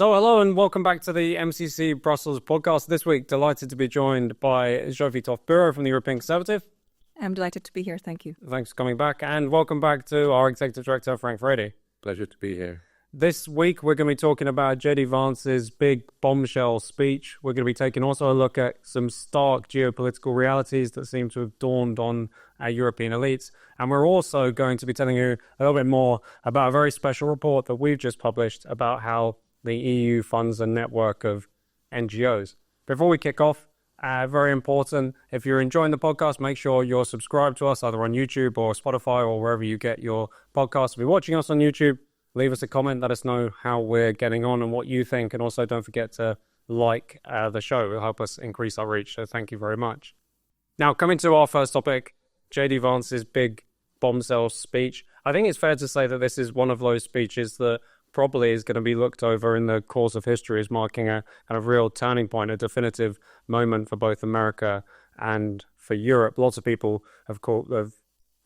So hello and welcome back to the MCC Brussels Podcast. This week, delighted to be joined by Zsófia Tóth-Bíró from the European Conservative. I'm delighted to be here, thank you. Thanks for coming back, and welcome back to our Executive Director, Frank Furedi. Pleasure to be here. This week, we're going to be talking about JD Vance's big bombshell speech. We're going to be taking also a look at some stark geopolitical realities that seem to have dawned on our European elites. And we're also going to be telling you a little bit more about a very special report that we've just published about how the EU funds a network of NGOs. Before we kick off, very important, if you're enjoying the podcast, make sure you're subscribed to us either on YouTube or Spotify or wherever you get your podcasts. If you're watching us on YouTube, leave us a comment, let us know how we're getting on and what you think. And also don't forget to like the show. It'll help us increase our reach. So thank you very much. Now, coming to our first topic, JD Vance's big bombshell speech. I think it's fair to say that this is one of those speeches that probably is going to be looked over in the course of history as marking a kind of real turning point, a definitive moment for both America and for Europe. Lots of people have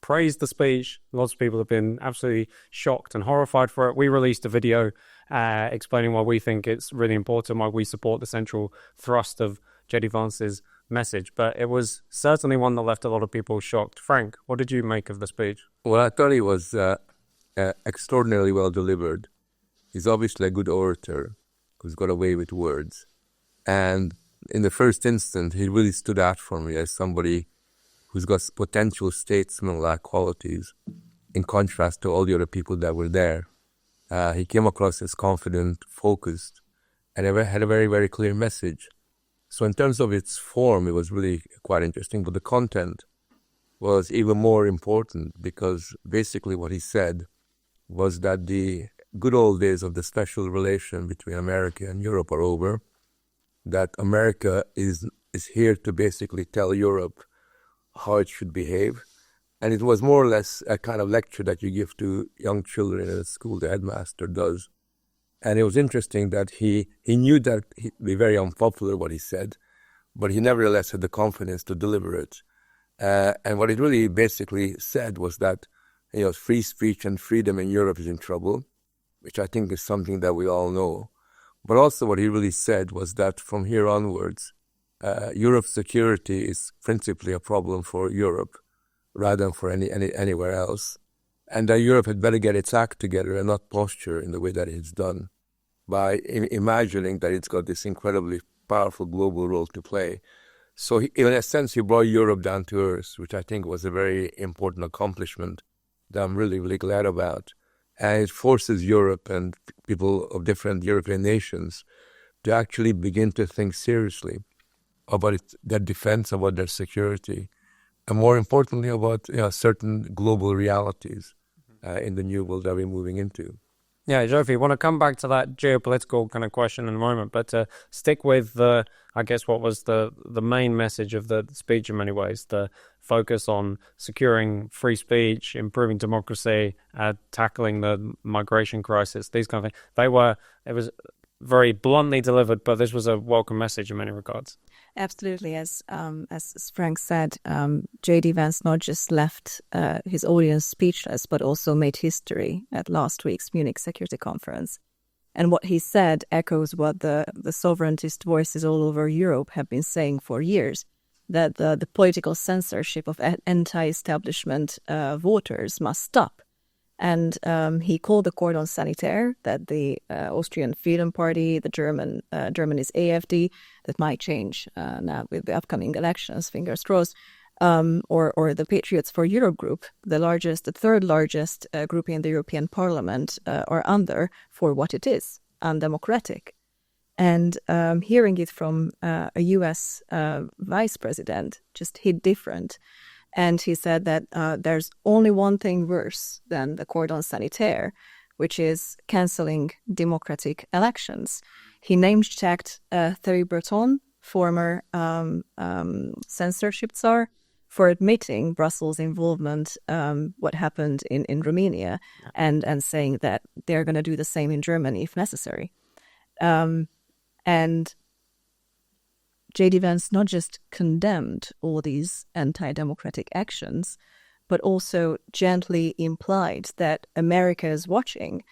praised the speech. Lots of people have been absolutely shocked and horrified for it. We released a video explaining why we think it's really important, why we support the central thrust of JD Vance's message. But it was certainly one that left a lot of people shocked. Frank, what did you make of the speech? Well, I thought it was extraordinarily well delivered. He's obviously a good orator who's got away with words. And in the first instant, he really stood out for me as somebody who's got potential statesman-like qualities in contrast to all the other people that were there. He came across as confident, focused, and had a very, very clear message. So in terms of its form, it was really quite interesting. But the content was even more important because basically what he said was that the good old days of the special relation between America and Europe are over, that America is here to basically tell Europe how it should behave. And it was more or less a kind of lecture that you give to young children in a school, the headmaster does. And it was interesting that he knew that he'd be very unpopular what he said, but he nevertheless had the confidence to deliver it. And what it really basically said was that free speech and freedom in Europe is in trouble, which I think is something that we all know. But also what he really said was that from here onwards, Europe's security is principally a problem for Europe rather than for anywhere else. And that Europe had better get its act together and not posture in the way that it's done by imagining that it's got this incredibly powerful global role to play. So in a sense, he brought Europe down to earth, which I think was a very important accomplishment that I'm really, really glad about. And it forces Europe and people of different European nations to actually begin to think seriously about their defense, about their security, and more importantly about certain global realities in the new world that we're moving into. Yeah, Zsófia, I want to come back to that geopolitical kind of question in a moment, but to stick with I guess what was the main message of the speech in many ways, the focus on securing free speech, improving democracy, tackling the migration crisis, these kind of things. It was very bluntly delivered, but this was a welcome message in many regards. Absolutely. As Frank said, JD Vance not just left his audience speechless, but also made history at last week's Munich Security Conference. And what he said echoes what the sovereigntist voices all over Europe have been saying for years, that the political censorship of anti-establishment voters must stop. And he called the cordon sanitaire that the Austrian Freedom Party, the Germany's AfD, that might change now with the upcoming elections, fingers crossed, or the Patriots for Europe group, the third largest group in the European Parliament, are under for what it is, undemocratic. And hearing it from a US vice president just hit different. And he said that there's only one thing worse than the cordon sanitaire, which is cancelling democratic elections. He name-checked Thierry Breton, former censorship czar, for admitting Brussels' involvement, what happened in Romania, and saying that they're going to do the same in Germany if necessary. And JD Vance not just condemned all these anti-democratic actions, but also gently implied that America is watching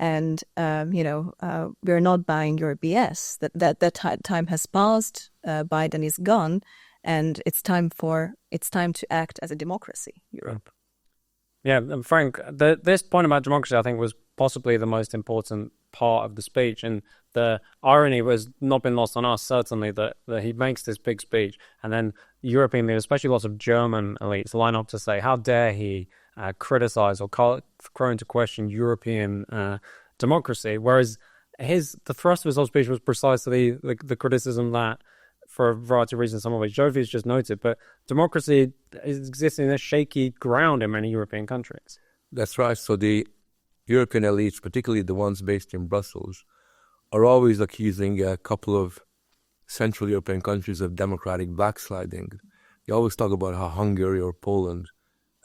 And, we're not buying your BS. That time has passed. Biden is gone. And it's time to act as a democracy, Europe. Yeah, and Frank, this point about democracy, I think, was possibly the most important part of the speech. And the irony was not been lost on us, certainly, that he makes this big speech. And then European leaders, especially lots of German elites, line up to say, how dare he criticize or call into question European democracy. Whereas the thrust of his whole speech was precisely the criticism that, for a variety of reasons, some of which Zsófia's just noted, but democracy exists in a shaky ground in many European countries. That's right. So the European elites, particularly the ones based in Brussels, are always accusing a couple of Central European countries of democratic backsliding. They always talk about how Hungary or Poland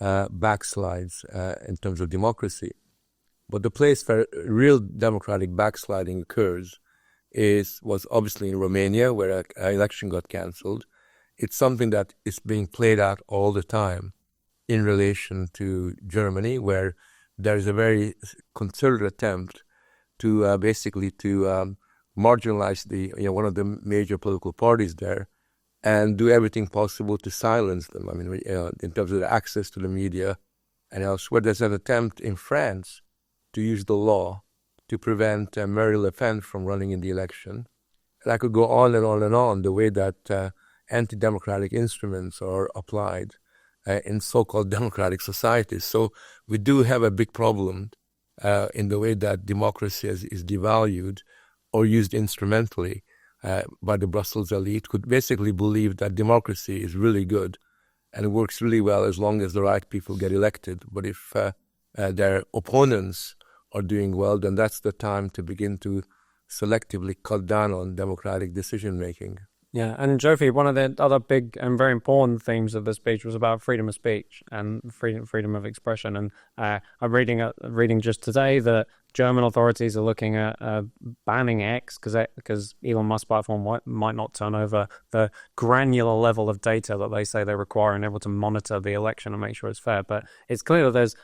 backslides in terms of democracy. But the place where real democratic backsliding occurs was obviously in Romania, where an election got cancelled. It's something that is being played out all the time in relation to Germany, where there is a very concerted attempt to basically marginalize one of the major political parties there and do everything possible to silence them. I mean, in terms of the access to the media and elsewhere. There's an attempt in France to use the law to prevent Marine Le Pen from running in the election. And I could go on and on and on, the way that anti-democratic instruments are applied in so-called democratic societies. So we do have a big problem in the way that democracy is devalued or used instrumentally by the Brussels elite, who basically believe that democracy is really good and it works really well as long as the right people get elected. But if their opponents are doing well, then that's the time to begin to selectively cut down on democratic decision-making. Yeah, and Zsófia, one of the other big and very important themes of the speech was about freedom of speech and freedom of expression. And I'm reading just today that German authorities are looking at banning X because Elon Musk's platform might not turn over the granular level of data that they say they require and able to monitor the election and make sure it's fair. But it's clear that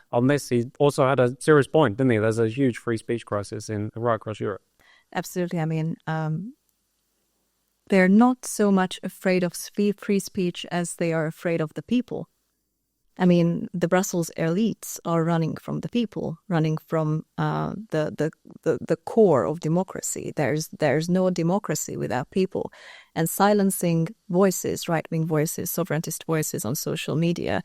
he also had a serious point, didn't he? There's a huge free speech crisis right across Europe. Absolutely. I mean, they're not so much afraid of free speech as they are afraid of the people. I mean, the Brussels elites are running from the people, running from the core of democracy. There's no democracy without people. And silencing voices, right-wing voices, sovereigntist voices on social media,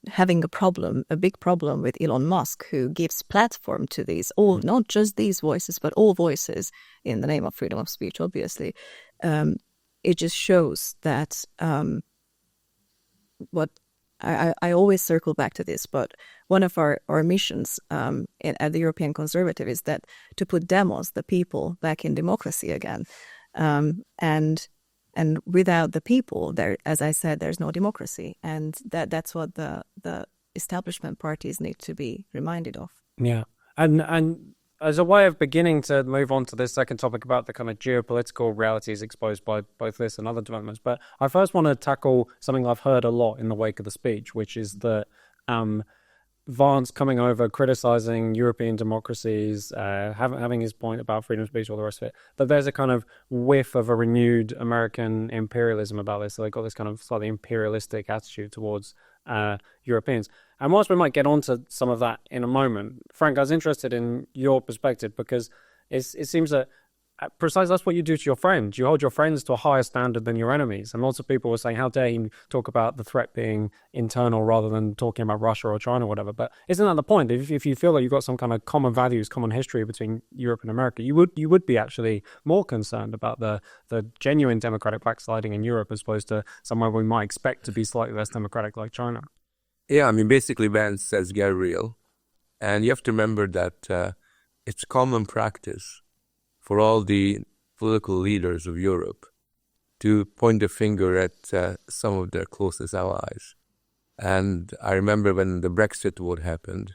having a big problem with Elon Musk, who gives platform to these, not just these voices, but all voices in the name of freedom of speech, obviously. It just shows that what I always circle back to this, but one of our missions at the European Conservative is that to put demos, the people, back in democracy again. And without the people, as I said, there's no democracy. And that's what the establishment parties need to be reminded of. Yeah. And as a way of beginning to move on to this second topic about the kind of geopolitical realities exposed by both this and other developments, but I first want to tackle something I've heard a lot in the wake of the speech, which is that Vance coming over, criticizing European democracies, having his point about freedom of speech, all the rest of it, that there's a kind of whiff of a renewed American imperialism about this. So they got this kind of slightly imperialistic attitude towards Europeans. And whilst we might get onto some of that in a moment, Frank, I was interested in your perspective because it seems that precisely that's what you do to your friends. You hold your friends to a higher standard than your enemies. And lots of people were saying, how dare you talk about the threat being internal rather than talking about Russia or China or whatever. But isn't that the point? If you feel like you've got some kind of common values, common history between Europe and America, you would be actually more concerned about the genuine democratic backsliding in Europe as opposed to somewhere we might expect to be slightly less democratic like China. Yeah, I mean, basically Vance says get real. And you have to remember that it's common practice for all the political leaders of Europe to point the finger at some of their closest allies. And I remember when the Brexit vote happened,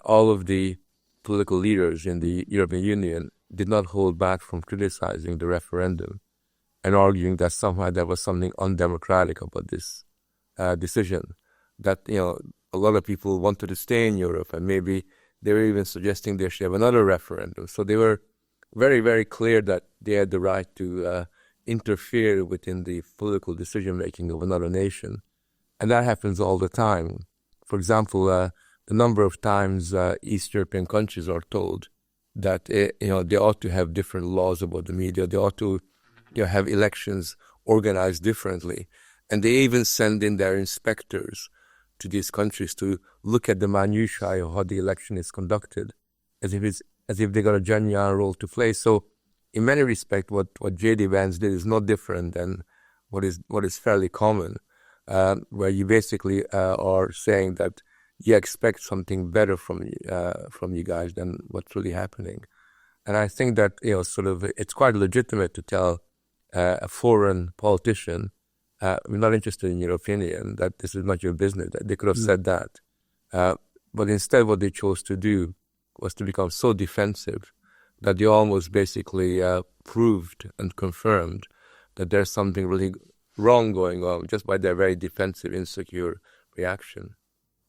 all of the political leaders in the European Union did not hold back from criticizing the referendum and arguing that somehow there was something undemocratic about this decision. That, a lot of people wanted to stay in Europe and maybe They were even suggesting they should have another referendum. So they were very, very clear that they had the right to interfere within the political decision-making of another nation. And that happens all the time. For example, the number of times East European countries are told that they ought to have different laws about the media. They ought to have elections organized differently. And they even send in their inspectors to these countries to look at the minutiae of how the election is conducted, as if they got a genuine role to play. So in many respects, what JD Vance did is not different than what is fairly common, where you basically are saying that you expect something better from you guys than what's really happening. And I think that it's quite legitimate to tell a foreign politician, we're not interested in your opinion, that this is not your business. They could have said that. But instead what they chose to do was to become so defensive that they almost basically proved and confirmed that there's something really wrong going on just by their very defensive, insecure reaction.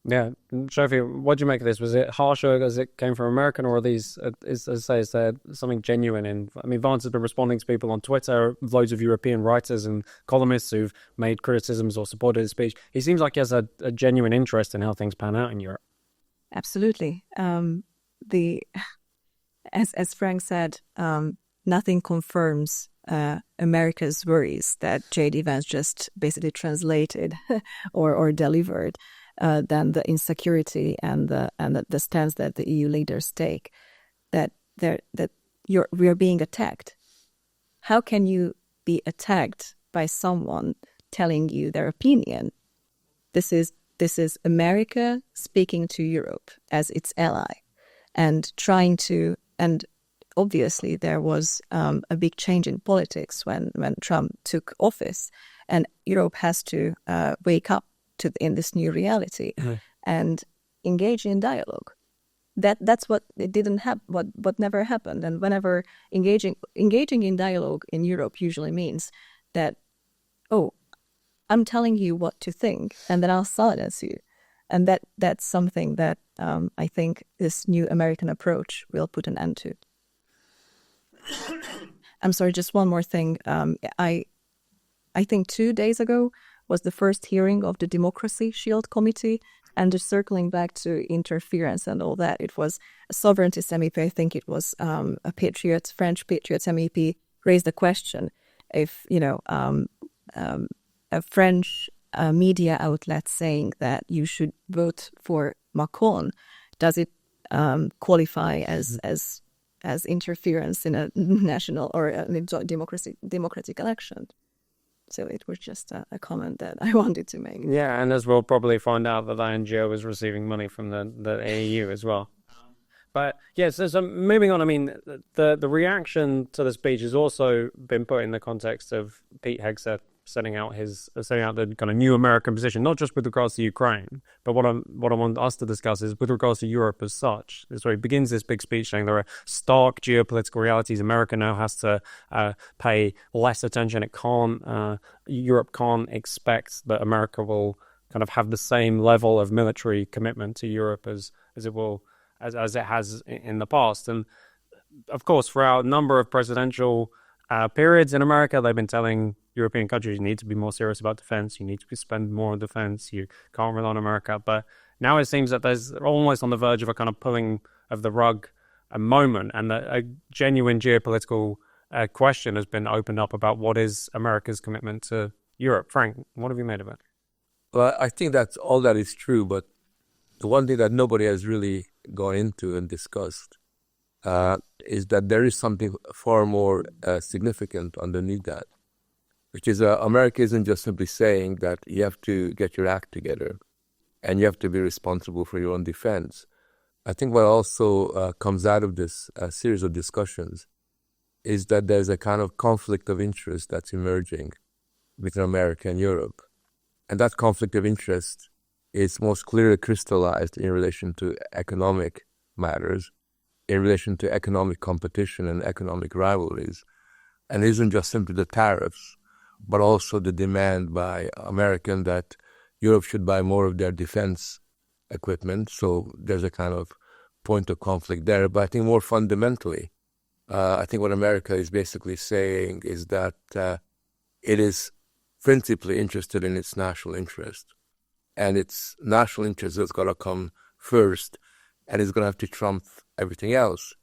Yeah. Zsófia, what do you make of this? Was it harsher as it came from American, or are these, is there something genuine in? I mean, Vance has been responding to people on Twitter, loads of European writers and columnists who've made criticisms or supported his speech. He seems like he has a genuine interest in how things pan out in Europe. Absolutely. As Frank said, nothing confirms America's worries that JD Vance just basically translated or delivered than the insecurity and the stance that the EU leaders take, that we are being attacked. How can you be attacked by someone telling you their opinion? This is America speaking to Europe as its ally and trying to, and obviously there was a big change in politics when Trump took office, and Europe has to wake up in this new reality and engage in dialogue. That's what it didn't happen. What never happened. And whenever engaging in dialogue in Europe usually means that, I'm telling you what to think, and then I'll silence you, and that's something that I think this new American approach will put an end to. I'm sorry, just one more thing. I think 2 days ago was the first hearing of the Democracy Shield Committee, and just circling back to interference and all that, it was a sovereignist MEP, I think it was a French Patriots MEP, raised the question if, a French media outlet saying that you should vote for Macron, does it qualify as interference in a national or a democratic election? So it was just a comment that I wanted to make. Yeah, and as we'll probably find out, that NGO is receiving money from the EU as well. But yes, so moving on, I mean, the reaction to the speech has also been put in the context of Pete Hegseth setting out the kind of new American position, not just with regards to Ukraine, but what I want us to discuss is with regards to Europe as such. So he begins this big speech saying there are stark geopolitical realities. America now has to pay less attention. Europe can't expect that America will kind of have the same level of military commitment to Europe as it has in the past. And of course, throughout a number of presidential periods in America, they've been telling European countries, you need to be more serious about defense, you need to spend more on defense, you can't rely on America. But now it seems that there's almost on the verge of a kind of pulling of the rug a moment, and a genuine geopolitical question has been opened up about what is America's commitment to Europe. Frank, what have you made of it? Well, I think that's all that is true, but the one thing that nobody has really gone into and discussed is that there is something far more significant underneath that, which is America isn't just simply saying that you have to get your act together and you have to be responsible for your own defense. I think what also comes out of this series of discussions is that there's a kind of conflict of interest that's emerging between America and Europe. And that conflict of interest is most clearly crystallized in relation to economic matters, in relation to economic competition and economic rivalries. And it isn't just simply the tariffs, but also the demand by Americans that Europe should buy more of their defense equipment. So there's a kind of point of conflict there. But I think more fundamentally, I think what America is basically saying is that it is principally interested in its national interest. And its national interest has got to come first, and it's going to have to trump everything else.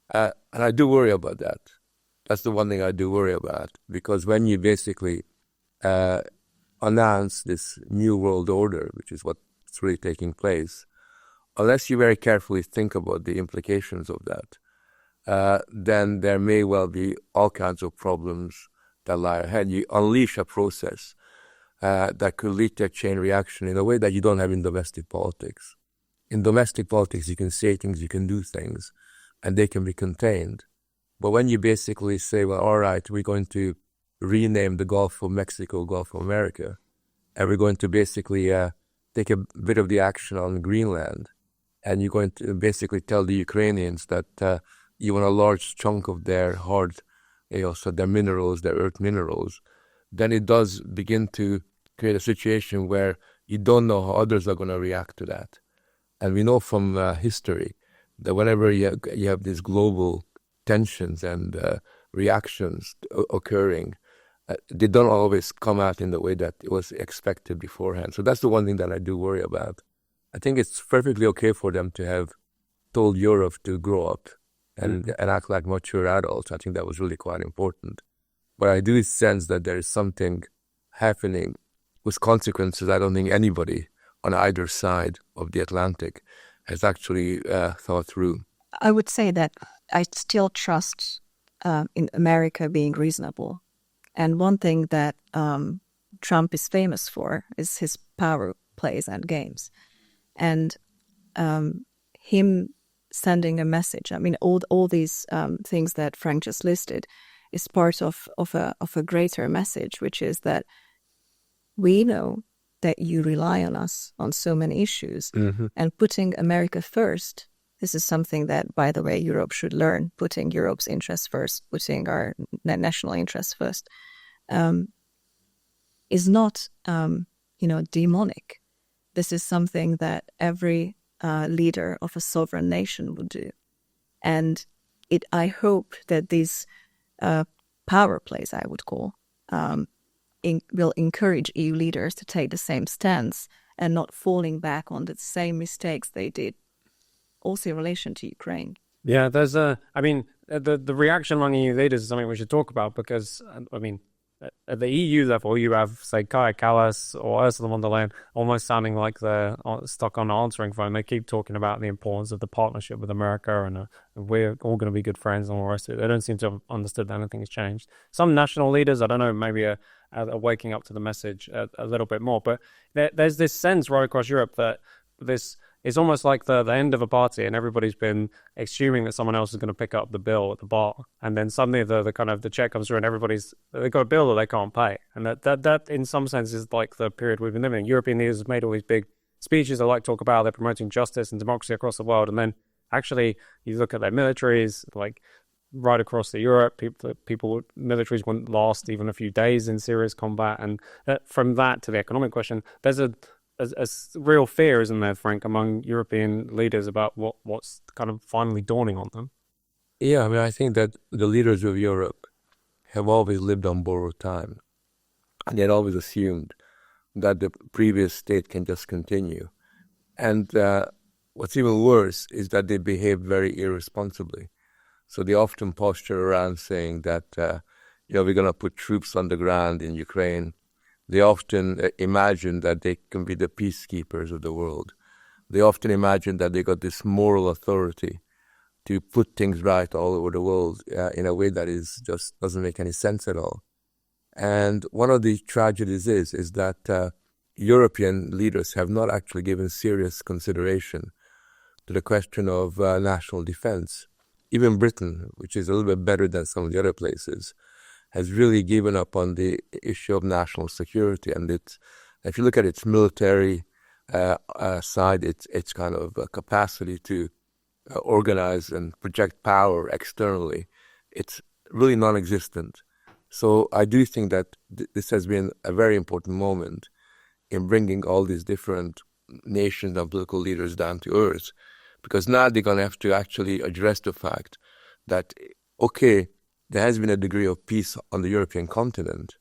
And I do worry about that. That's the one thing I do worry about, because when you basically announce this new world order, which is what's really taking place, unless you very carefully think about the implications of that, then there may well be all kinds of problems that lie ahead. You unleash a process that could lead to a chain reaction in a way that you don't have in domestic politics. In domestic politics, you can say things, you can do things, and they can be contained. But when you basically say, well, all right, we're going to rename the Gulf of Mexico, Gulf of America, and we're going to basically take a bit of the action on Greenland, and you're going to basically tell the Ukrainians that you want a large chunk of their hard, so their minerals, their earth minerals, then it does begin to create a situation where you don't know how others are going to react to that. And we know from history that whenever you have these global tensions and reactions occurring, they don't always come out in the way that it was expected beforehand. So that's the one thing that I do worry about. I think it's perfectly okay for them to have told Europe to grow up and act like mature adults. I think that was really quite important. But I do sense that there is something happening with consequences I don't think anybody on either side of the Atlantic has actually thought through. I would say that I still trust in America being reasonable. And one thing that Trump is famous for is his power plays and games. And him sending a message, I mean, all these things that Frank just listed is part of a greater message, which is that we know that you rely on us on so many issues, and putting America first. This is something that, by the way, Europe should learn, putting Europe's interests first, putting our national interests first, is not, demonic. This is something that every leader of a sovereign nation would do. And I hope that these power plays, I would call, will encourage EU leaders to take the same stance and not falling back on the same mistakes they did also in relation to Ukraine. Yeah, there's the reaction among EU leaders is something we should talk about, because, at the EU level, you have, say, Kaja Kallas or Ursula von der Leyen almost sounding like they're stuck on an answering phone. They keep talking about the importance of the partnership with America and we're all going to be good friends and all the rest of it. They don't seem to have understood that anything has changed. Some national leaders, I don't know, maybe are waking up to the message a little bit more. But there's this sense right across Europe that this is almost like the end of a party, and everybody's been assuming that someone else is going to pick up the bill at the bar, and then suddenly the check comes through, and they've got a bill that they can't pay, and that in some sense is like the period we've been living in. European leaders have made all these big speeches they like to talk about. They're promoting justice and democracy across the world, and then actually you look at their militaries, like right across Europe, militaries wouldn't last even a few days in serious combat, and from that to the economic question, there's a real fear, isn't there, Frank, among European leaders about what's kind of finally dawning on them? Yeah, I think that the leaders of Europe have always lived on borrowed time, and they had always assumed that the previous state can just continue. And what's even worse is that they behave very irresponsibly. So they often posture around saying that, we're going to put troops on the ground in Ukraine. They often imagine that they can be the peacekeepers of the world. They often imagine that they got this moral authority to put things right all over the world in a way that just doesn't make any sense at all. And one of the tragedies is that European leaders have not actually given serious consideration to the question of national defense. Even Britain, which is a little bit better than some of the other places, has really given up on the issue of national security. And if you look at its military side, its kind of capacity to organize and project power externally, it's really non-existent. So I do think that this has been a very important moment in bringing all these different nations and political leaders down to earth, because now they're going to have to actually address the fact that, okay, there has been a degree of peace on the European continent,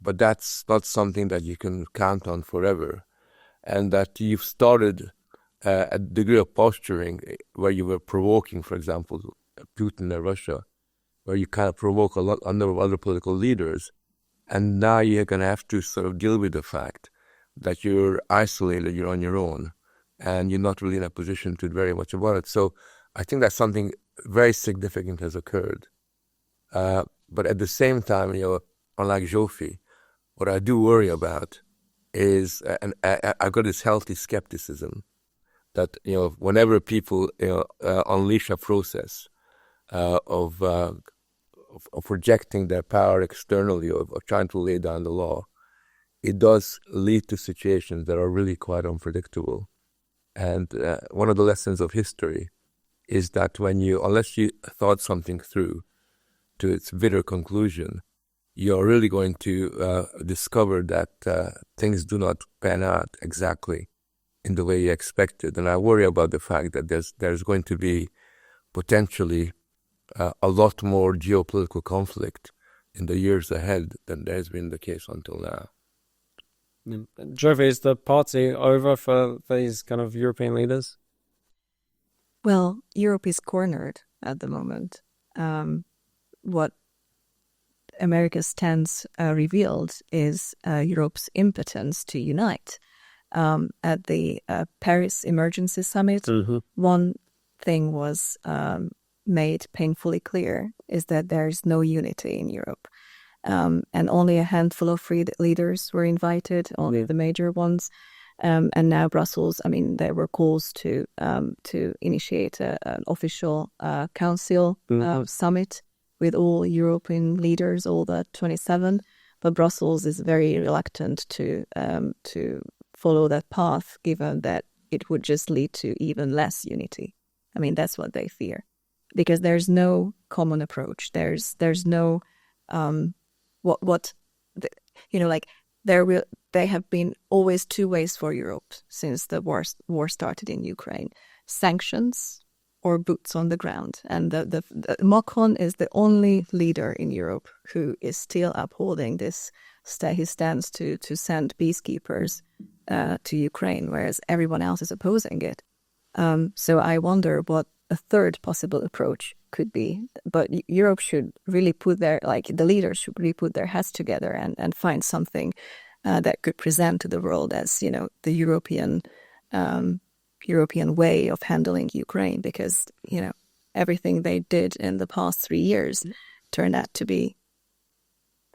but that's not something that you can count on forever. And that you've started a degree of posturing where you were provoking, for example, Putin and Russia, where you kind of provoke a lot under other political leaders. And now you're going to have to sort of deal with the fact that you're isolated, you're on your own, and you're not really in a position to do very much about it. So I think that something very significant has occurred. But at the same time, unlike Zsófia, what I do worry about is, and I've got this healthy skepticism that, whenever people, unleash a process of projecting their power externally, of trying to lay down the law, it does lead to situations that are really quite unpredictable. And one of the lessons of history is that unless you thought something through to its bitter conclusion, you're really going to discover that things do not pan out exactly in the way you expected. And I worry about the fact that there's going to be potentially a lot more geopolitical conflict in the years ahead than there has been the case until now. Zsófia, is the party over for these kind of European leaders? Well, Europe is cornered at the moment. What America's stance revealed is Europe's impotence to unite. At the Paris Emergency Summit, one thing was made painfully clear, is that there is no unity in Europe. And only a handful of free leaders were invited, only the major ones. And now Brussels, there were calls to initiate an official council summit with all European leaders, all the 27. But Brussels is very reluctant to follow that path, given that it would just lead to even less unity. That's what they fear, because there's no common approach. There's no there have been always two ways for Europe since the war started in Ukraine: sanctions or boots on the ground. And the Macron is the only leader in Europe who is still upholding his stance to send peacekeepers to Ukraine, whereas everyone else is opposing it. So I wonder what a third possible approach could be. But Europe should really the leaders should really put their heads together and find something that could present to the world as, the European way of handling Ukraine, because, everything they did in the past 3 years turned out to be,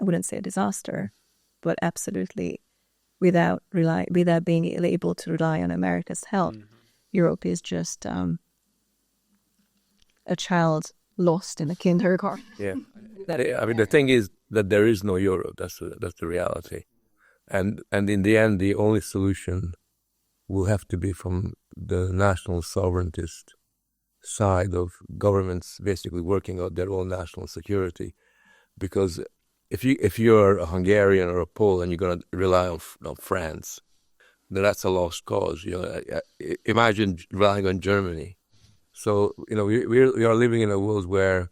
I wouldn't say a disaster, but absolutely without being able to rely on America's help. Europe is just a child lost in a kindergarten. Yeah. The thing is that there is no Europe. That's the reality. And in the end, the only solution will have to be from the national sovereigntist side of governments basically working out their own national security. Because if you're a Hungarian or a Pole and you're going to rely on France, then that's a lost cause. Imagine relying on Germany. So, we are living in a world where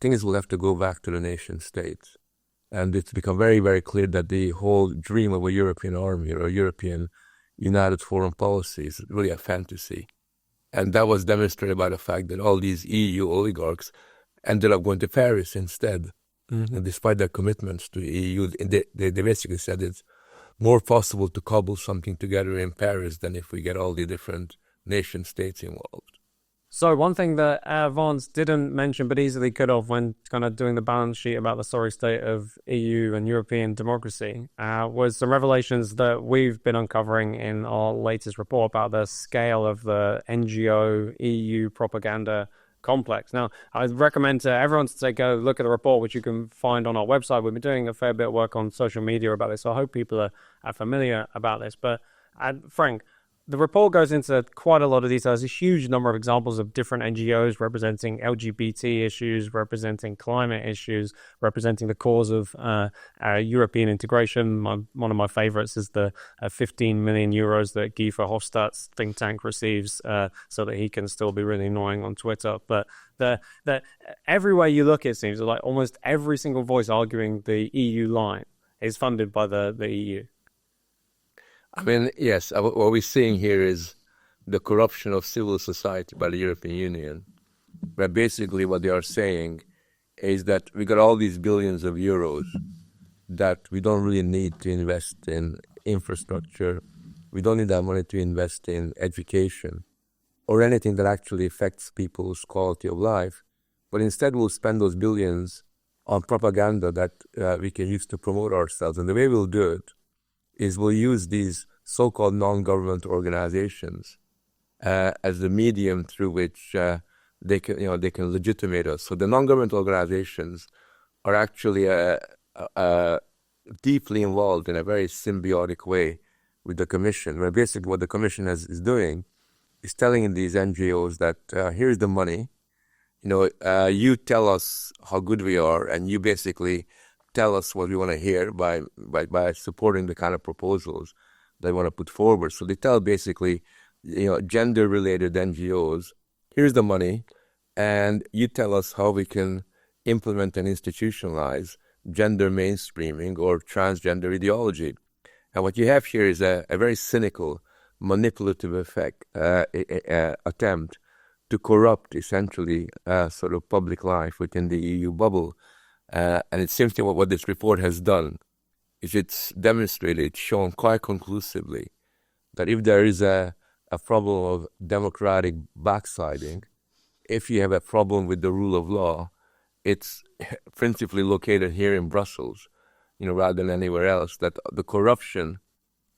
things will have to go back to the nation states. And it's become very, very clear that the whole dream of a European army or a European united foreign policy is really a fantasy. And that was demonstrated by the fact that all these EU oligarchs ended up going to Paris instead. And despite their commitments to the EU, they basically said it's more possible to cobble something together in Paris than if we get all the different nation states involved. So one thing that Vance didn't mention but easily could have when kind of doing the balance sheet about the sorry state of EU and European democracy was some revelations that we've been uncovering in our latest report about the scale of the NGO EU propaganda complex. Now, I recommend to everyone to take a look at the report, which you can find on our website. We've been doing a fair bit of work on social media about this, so I hope people are familiar about this. But Frank, the report goes into quite a lot of details, a huge number of examples of different NGOs representing LGBT issues, representing climate issues, representing the cause of European integration. One of my favorites is the 15 million euros that Guy Verhofstadt's think tank receives so that he can still be really annoying on Twitter. But the everywhere you look, it seems like almost every single voice arguing the EU line is funded by the EU. I mean, yes, what we're seeing here is the corruption of civil society by the European Union, where basically what they are saying is that we got all these billions of euros that we don't really need to invest in infrastructure. We don't need that money to invest in education or anything that actually affects people's quality of life. But instead, we'll spend those billions on propaganda that we can use to promote ourselves. And the way we'll do it is we'll use these so-called non-government organizations as the medium through which they can legitimate us. So the non-government organizations are actually deeply involved in a very symbiotic way with the Commission, where basically what the Commission is doing is telling these NGOs that here's the money, you tell us how good we are, and you basically tell us what we want to hear by supporting the kind of proposals they want to put forward. So they tell basically, gender-related NGOs, here's the money, and you tell us how we can implement and institutionalize gender mainstreaming or transgender ideology. And what you have here is a very cynical, manipulative attempt to corrupt, essentially, sort of public life within the EU bubble. And it seems to me what this report has done is it's demonstrated, it's shown quite conclusively that if there is a problem of democratic backsliding, if you have a problem with the rule of law, it's principally located here in Brussels, rather than anywhere else, that the corruption,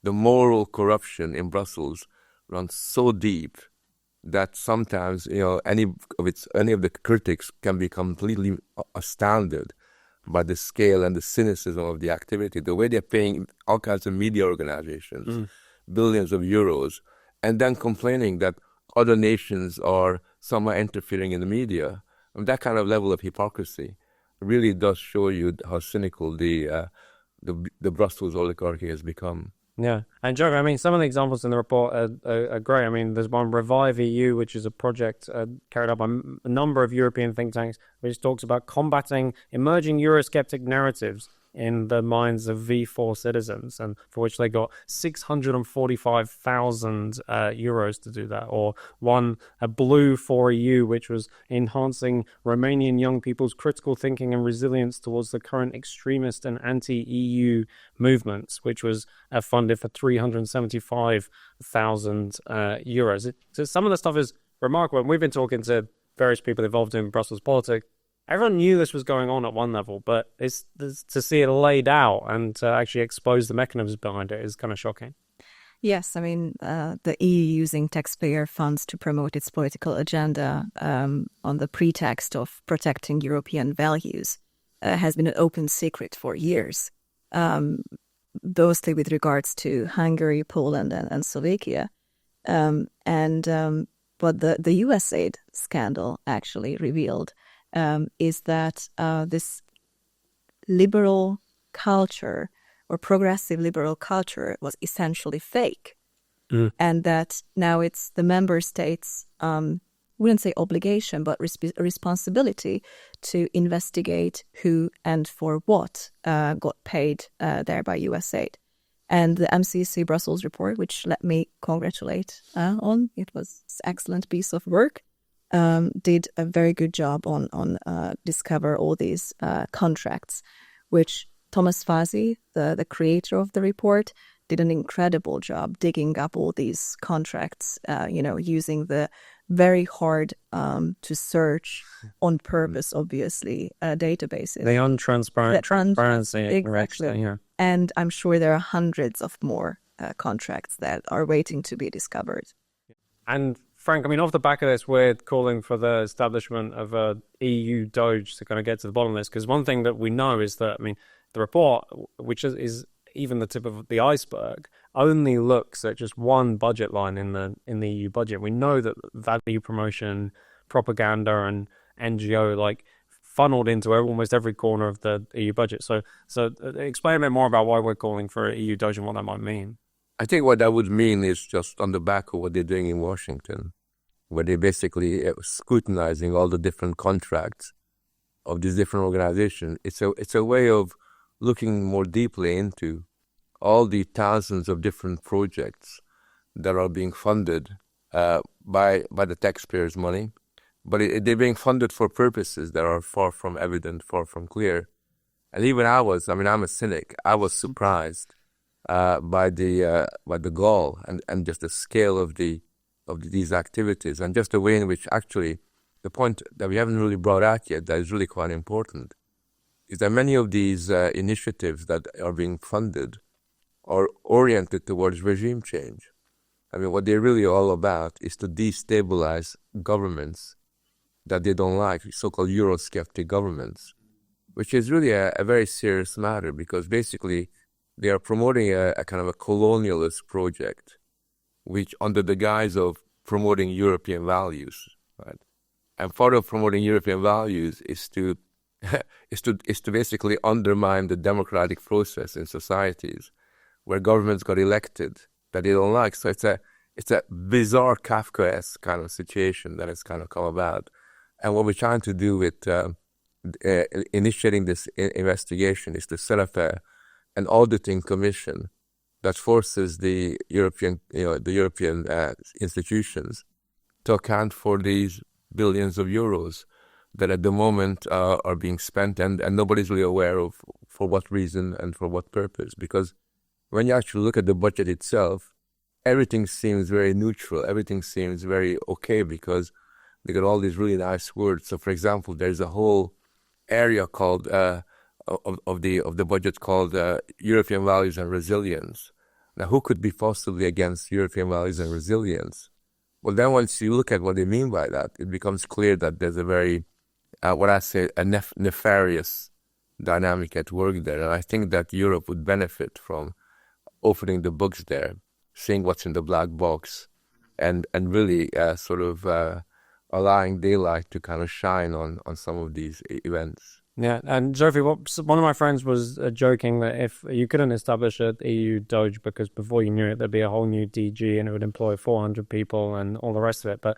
the moral corruption in Brussels runs so deep that sometimes, any of the critics can be completely astounded by the scale and the cynicism of the activity, the way they're paying all kinds of media organizations billions of euros, and then complaining that other nations are somehow interfering in the media. And that kind of level of hypocrisy really does show you how cynical the Brussels oligarchy has become. Yeah, and Joe, I mean, some of the examples in the report are great. I mean, there's one, Revive EU, which is a project carried out by a number of European think tanks, which talks about combating emerging Eurosceptic narratives in the minds of V4 citizens, and for which they got 645,000 euros to do that. Or one, a Blue for EU, which was enhancing Romanian young people's critical thinking and resilience towards the current extremist and anti-EU movements, which was funded for 375,000 euros. So some of the stuff is remarkable. And we've been talking to various people involved in Brussels politics. Everyone knew this was going on at one level, but it's to see it laid out and to actually expose the mechanisms behind it is kind of shocking. Yes, I mean, the EU using taxpayer funds to promote its political agenda on the pretext of protecting European values has been an open secret for years, mostly with regards to Hungary, Poland, and Slovakia. What the US aid scandal actually revealed is that this liberal culture or progressive liberal culture was essentially fake. And that now it's the member states' wouldn't say obligation, but responsibility to investigate who and for what got paid there by US aid. And the MCC Brussels report, which let me congratulate on, it was an excellent piece of work, did a very good job on discover all these contracts, which Thomas Fazi, the creator of the report, did an incredible job digging up all these contracts, using the very hard to search on purpose, obviously, databases. The untransparent transparency. Exactly. Yeah. And I'm sure there are hundreds of more contracts that are waiting to be discovered. And Frank, I mean, off the back of this, we're calling for the establishment of a EU DOGE to kind of get to the bottom of this, because one thing that we know is that, I mean, the report, which is even the tip of the iceberg, only looks at just one budget line in the EU budget, we know that value promotion, propaganda, and NGO funneled into almost every corner of the EU budget. So explain a bit more about why we're calling for EU DOGE and what that might mean. I think what that would mean is just on the back of what they're doing in Washington, where they're basically scrutinizing all the different contracts of these different organizations. It's a way of looking more deeply into all the thousands of different projects that are being funded by the taxpayers' money, but they're being funded for purposes that are far from evident, far from clear. And even I'm a cynic. I was surprised by the gall and just the scale of these activities, and just the way in which actually the point that we haven't really brought out yet that is really quite important is that many of these initiatives that are being funded are oriented towards regime change. I mean, what they're really all about is to destabilize governments that they don't like, so-called Eurosceptic governments, which is really a very serious matter, because basically they are promoting a kind of a colonialist project, which under the guise of promoting European values, right? And part of promoting European values is to basically undermine the democratic process in societies where governments got elected that they don't like. So it's a bizarre Kafkaesque kind of situation that has kind of come about. And what we're trying to do with initiating this investigation is to set up an auditing commission that forces the European institutions to account for these billions of euros that at the moment are being spent, and nobody's really aware of for what reason and for what purpose. Because when you actually look at the budget itself, everything seems very neutral. Everything seems very okay, because they got all these really nice words. So, for example, there's a whole area called of the budget called European Values and Resilience. Now, who could be possibly against European values and resilience? Well, then once you look at what they mean by that, it becomes clear that there's a very, nefarious dynamic at work there. And I think that Europe would benefit from opening the books there, seeing what's in the black box, and really allowing daylight to kind of shine on some of these events. Yeah, and Zsófia, one of my friends was joking that if you couldn't establish an EU DOGE because before you knew it, there'd be a whole new DG and it would employ 400 people and all the rest of it. But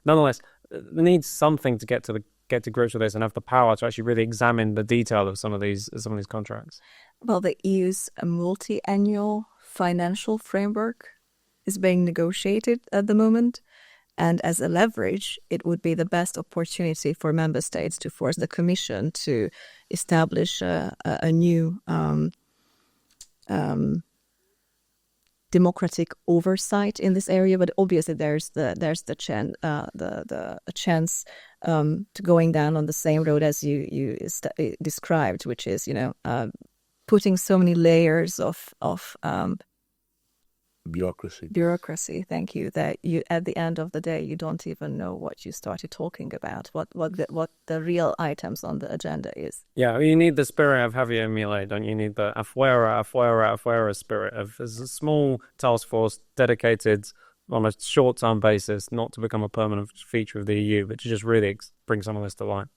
nonetheless, there needs something to get to grips with this and have the power to actually really examine the detail of some of these contracts. Well, the EU's multi-annual financial framework is being negotiated at the moment. And as a leverage, it would be the best opportunity for member states to force the Commission to establish a new democratic oversight in this area. But obviously, there's the chance to going down on the same road as you described, which is putting so many layers of bureaucracy, thank you, that you at the end of the day you don't even know what you started talking about, what the real items on the agenda is. Yeah, you need the spirit of Javier Milei, don't you? Need the afuera spirit of there's a small task force dedicated on a short-term basis, not to become a permanent feature of the EU, but to just really bring some of this to light.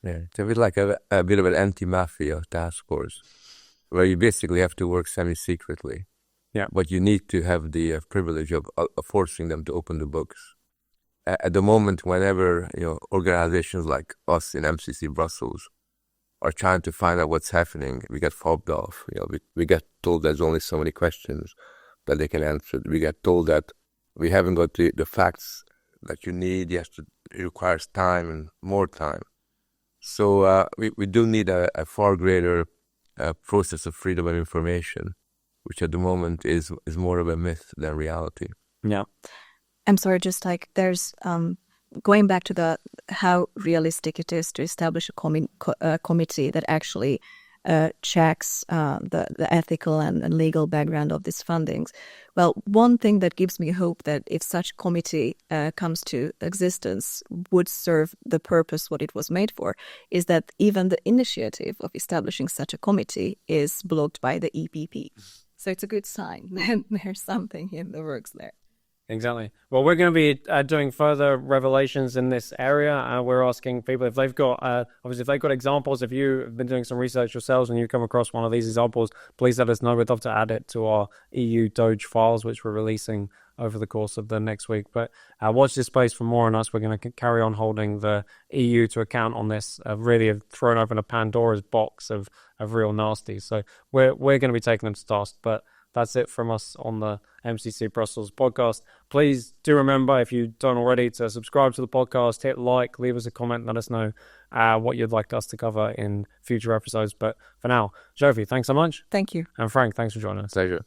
Yeah, it's a bit like a bit of an anti-mafia task force, where you basically have to work semi-secretly. Yeah, but you need to have the privilege of forcing them to open the books. At the moment, whenever organizations like us in MCC Brussels are trying to find out what's happening, we get fobbed off. We get told there's only so many questions that they can answer. We get told that we haven't got the facts that you need. Yes, it requires time and more time. So we do need a far greater process of freedom of information, which at the moment is more of a myth than reality. Yeah. I'm sorry, just there's going back to how realistic it is to establish a committee that actually checks the ethical and legal background of these fundings. Well, one thing that gives me hope that if such committee comes to existence would serve the purpose what it was made for is that even the initiative of establishing such a committee is blocked by the EPP. So it's a good sign. There's something in the works there. Exactly. Well, we're going to be doing further revelations in this area. We're asking people if they've got, obviously, if they've got examples, if you've been doing some research yourselves and you come across one of these examples, please let us know. We'd love to add it to our EU DOGE files, which we're releasing over the course of the next week. But watch this space for more on us. We're going to carry on holding the EU to account on this. Really have thrown open a Pandora's box of real nasty. So we're going to be taking them to task. But that's it from us on the MCC Brussels podcast. Please do remember, if you don't already, to subscribe to the podcast, hit like, leave us a comment, let us know what you'd like us to cover in future episodes. But for now, Zsófia, thanks so much. Thank you. And Frank, thanks for joining us. Pleasure.